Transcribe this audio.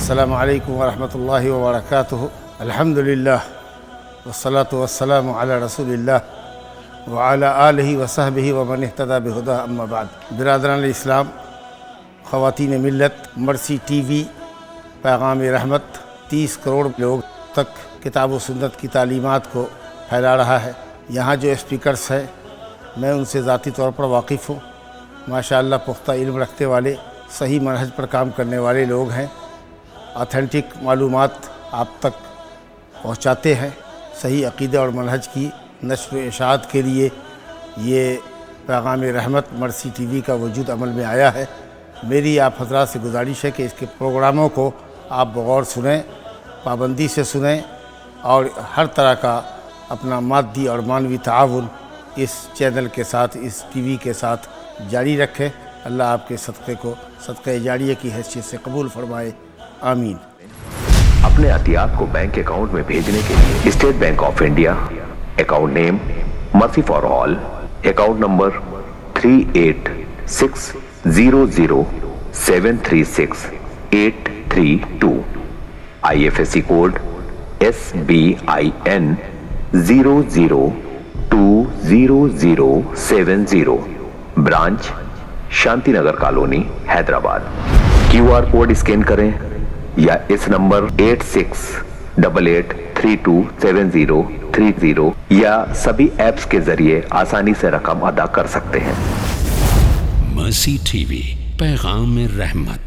السلام علیکم ورحمۃ اللہ وبرکاتہ. الحمدللہ والصلاة والسلام علی رسول اللہ وعلی آلہ وصحبہ ومن اہتدی بہداہ. اما بعد. برادران اسلام، خواتین ملت، مرسی ٹی وی پیغام رحمت 30 کروڑ لوگ تک کتاب و سنت کی تعلیمات کو پھیلا رہا ہے. یہاں جو اسپیکرز ہیں میں ان سے ذاتی طور پر واقف ہوں. ماشاءاللہ پختہ علم رکھتے والے، صحیح منہج پر کام کرنے والے لوگ ہیں. آتھینٹک معلومات آپ تک پہنچاتے ہیں. صحیح عقیدہ اور منہج کی نشر و اشاعت کے لیے یہ پیغام رحمت مرسی ٹی وی کا وجود عمل میں آیا ہے. میری آپ حضرات سے گزارش ہے کہ اس کے پروگراموں کو آپ بغور سنیں، پابندی سے سنیں اور ہر طرح کا اپنا مادی اور معنوی تعاون اس چینل کے ساتھ، اس ٹی وی کے ساتھ جاری رکھیں. اللہ آپ کے صدقے کو صدقہ جاریہ کی حیثیت سے قبول فرمائے. آمین. اپنے عطیات کو بینک اکاؤنٹ میں بھیجنے کے لیے State Bank of India, account name Mercy for All, account number 38600736832832، IFSC code SBIN 00200070، branch Shanti Nagar colony Hyderabad. QR code scan کریں یا اس نمبر 8688327030 یا سبھی ایپس کے ذریعے آسانی سے رقم ادا کر سکتے ہیں. مرسی ٹی وی پیغام رحمت.